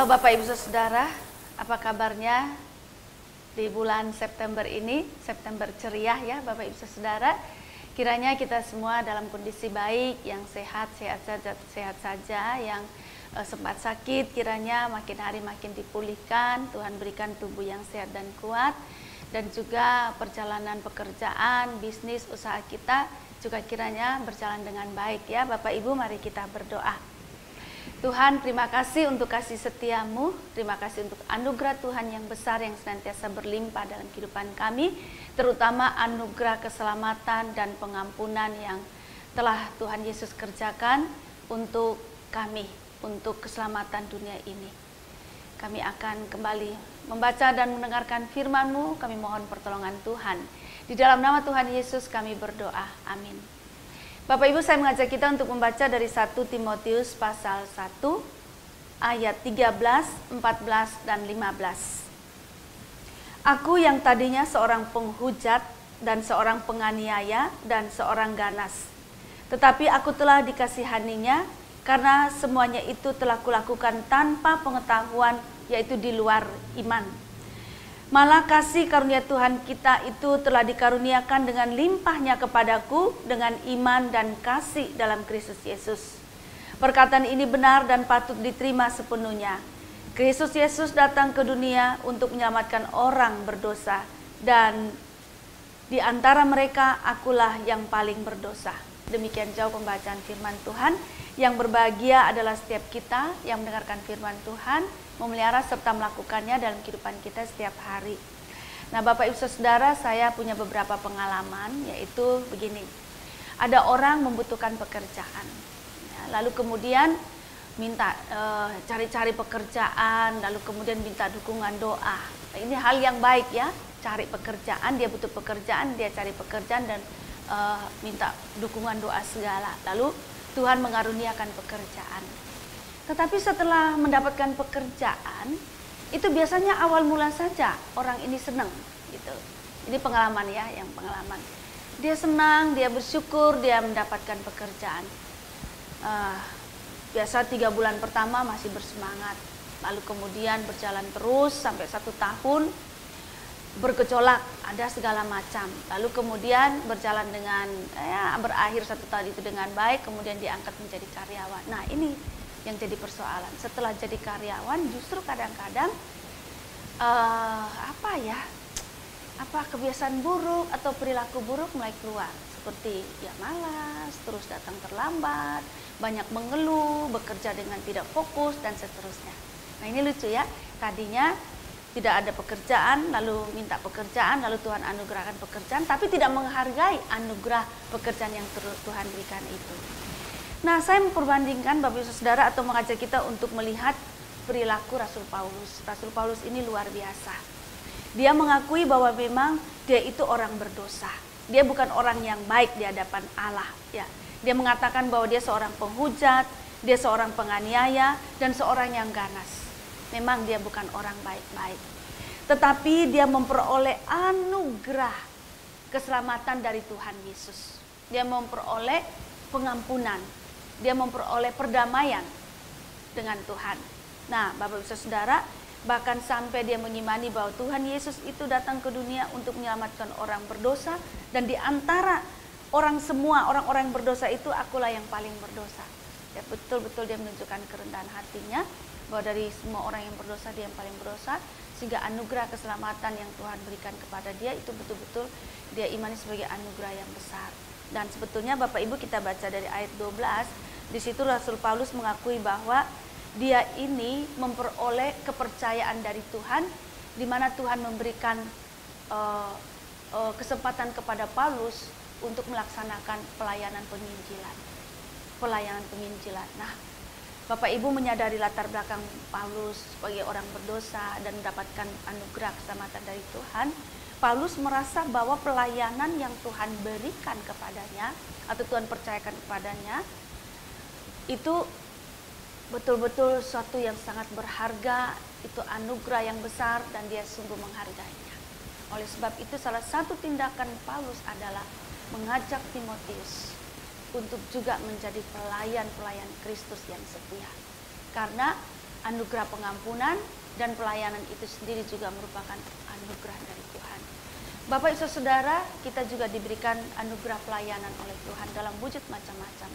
Halo Bapak Ibu Saudara, apa kabarnya di bulan September ini? September ceria ya Bapak Ibu Saudara. Kiranya kita semua dalam kondisi baik, yang sehat saja, yang sempat sakit kiranya makin hari makin dipulihkan. Tuhan berikan tubuh yang sehat dan kuat, dan juga perjalanan pekerjaan, bisnis, usaha kita juga kiranya berjalan dengan baik ya Bapak Ibu. Mari kita berdoa. Tuhan, terima kasih untuk kasih setiamu, terima kasih untuk anugerah Tuhan yang besar yang senantiasa berlimpah dalam kehidupan kami, terutama anugerah keselamatan dan pengampunan yang telah Tuhan Yesus kerjakan untuk kami, untuk keselamatan dunia ini. Kami akan kembali membaca dan mendengarkan firman-Mu, kami mohon pertolongan Tuhan. Di dalam nama Tuhan Yesus kami berdoa, amin. Bapak Ibu, saya mengajak kita untuk membaca dari 1 Timotius pasal 1 ayat 13, 14, dan 15. Aku yang tadinya seorang penghujat dan seorang penganiaya dan seorang ganas, tetapi aku telah dikasihaninya karena semuanya itu telah kulakukan tanpa pengetahuan, yaitu di luar iman. Malah kasih karunia Tuhan kita itu telah dikaruniakan dengan limpahnya kepadaku dengan iman dan kasih dalam Kristus Yesus. Perkataan ini benar dan patut diterima sepenuhnya. Kristus Yesus datang ke dunia untuk menyelamatkan orang berdosa, dan di antara mereka akulah yang paling berdosa. Demikian jauh pembacaan firman Tuhan. Yang berbahagia adalah setiap kita yang mendengarkan firman Tuhan, memelihara serta melakukannya dalam kehidupan kita setiap hari. Nah Bapak Ibu Saudara, saya punya beberapa pengalaman, yaitu begini. Ada orang membutuhkan pekerjaan, ya, lalu kemudian minta cari-cari pekerjaan, lalu kemudian minta dukungan doa. Nah, ini hal yang baik ya, cari pekerjaan, dia butuh pekerjaan, dia cari pekerjaan dan minta dukungan doa segala. Lalu Tuhan mengaruniakan pekerjaan. Tetapi setelah mendapatkan pekerjaan, itu biasanya awal mula saja orang ini senang gitu. Ini pengalaman ya, yang pengalaman. Dia senang, dia bersyukur, dia mendapatkan pekerjaan. Biasa 3 bulan pertama masih bersemangat. Lalu kemudian berjalan terus sampai 1 tahun, bergejolak, ada segala macam. Lalu kemudian berjalan dengan berakhir 1 tahun itu dengan baik, kemudian diangkat menjadi karyawan. Nah ini yang jadi persoalan. Setelah jadi karyawan justru kadang-kadang kebiasaan buruk atau perilaku buruk mulai keluar, seperti ya malas, terus datang terlambat, banyak mengeluh, bekerja dengan tidak fokus, dan seterusnya. Nah ini lucu ya, tadinya tidak ada pekerjaan, lalu minta pekerjaan, lalu Tuhan anugerahkan pekerjaan, tapi tidak menghargai anugerah pekerjaan yang Tuhan berikan itu. Nah, saya memperbandingkan Bapak Ibu Saudara atau mengajak kita untuk melihat perilaku Rasul Paulus. Rasul Paulus ini luar biasa. Dia mengakui bahwa memang dia itu orang berdosa. Dia bukan orang yang baik di hadapan Allah. Ya. Dia mengatakan bahwa dia seorang penghujat, dia seorang penganiaya, dan seorang yang ganas. Memang dia bukan orang baik-baik, tetapi dia memperoleh anugerah keselamatan dari Tuhan Yesus. Dia memperoleh pengampunan, dia memperoleh perdamaian dengan Tuhan. Nah Bapak Ibu Saudara, bahkan sampai dia mengimani bahwa Tuhan Yesus itu datang ke dunia untuk menyelamatkan orang berdosa, dan di antara orang semua, orang-orang yang berdosa itu akulah yang paling berdosa. Ya, betul-betul dia menunjukkan kerendahan hatinya, bahwa dari semua orang yang berdosa dia yang paling berdosa, sehingga anugerah keselamatan yang Tuhan berikan kepada dia itu betul-betul dia imani sebagai anugerah yang besar. Dan sebetulnya Bapak Ibu, kita baca dari ayat 12, di situ Rasul Paulus mengakui bahwa dia ini memperoleh kepercayaan dari Tuhan, di mana Tuhan memberikan kesempatan kepada Paulus untuk melaksanakan pelayanan penginjilan. Nah, Bapak Ibu menyadari latar belakang Paulus sebagai orang berdosa dan mendapatkan anugerah keselamatan dari Tuhan. Paulus merasa bahwa pelayanan yang Tuhan berikan kepadanya atau Tuhan percayakan kepadanya itu betul-betul suatu yang sangat berharga, itu anugerah yang besar dan dia sungguh menghargainya. Oleh sebab itu salah satu tindakan Paulus adalah mengajak Timotius untuk juga menjadi pelayan-pelayan Kristus yang setia. Karena anugerah pengampunan, dan pelayanan itu sendiri juga merupakan anugerah dari Tuhan. Bapak Ibu Saudara, kita juga diberikan anugerah pelayanan oleh Tuhan dalam wujud macam-macam.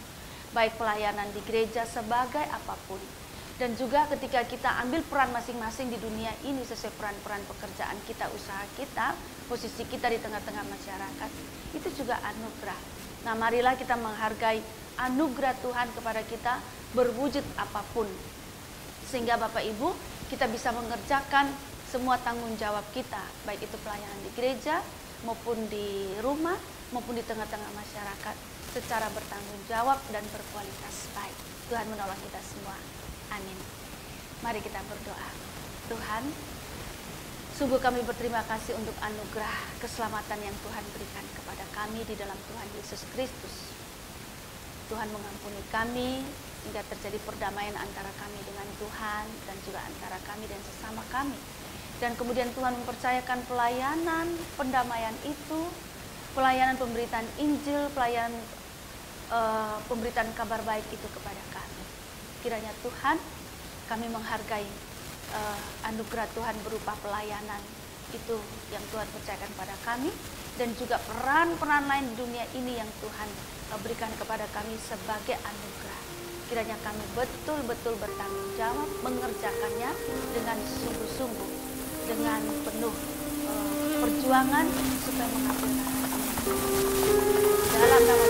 Baik pelayanan di gereja sebagai apapun. Dan juga ketika kita ambil peran masing-masing di dunia ini sesuai peran-peran pekerjaan kita, usaha kita, posisi kita di tengah-tengah masyarakat, itu juga anugerah. Nah, marilah kita menghargai anugerah Tuhan kepada kita berwujud apapun. Sehingga Bapak Ibu, kita bisa mengerjakan semua tanggung jawab kita, baik itu pelayanan di gereja, maupun di rumah, maupun di tengah-tengah masyarakat, secara bertanggung jawab dan berkualitas baik. Tuhan menolong kita semua. Amin. Mari kita berdoa. Tuhan, sungguh kami berterima kasih untuk anugerah keselamatan yang Tuhan berikan kepada kami di dalam Tuhan Yesus Kristus. Tuhan mengampuni kami hingga terjadi perdamaian antara kami dengan Tuhan dan juga antara kami dan sesama kami. Dan kemudian Tuhan mempercayakan pelayanan pendamaian itu, pelayanan pemberitaan Injil, pelayanan pemberitaan kabar baik itu kepada kami. Kiranya Tuhan, kami menghargai anugerah Tuhan berupa pelayanan itu yang Tuhan percayakan pada kami, dan juga peran-peran lain di dunia ini yang Tuhan berikan kepada kami sebagai anugerah. Kiranya kami betul-betul bertanggung jawab mengerjakannya dengan sungguh-sungguh, dengan penuh perjuangan supaya mengabulkan dalam nama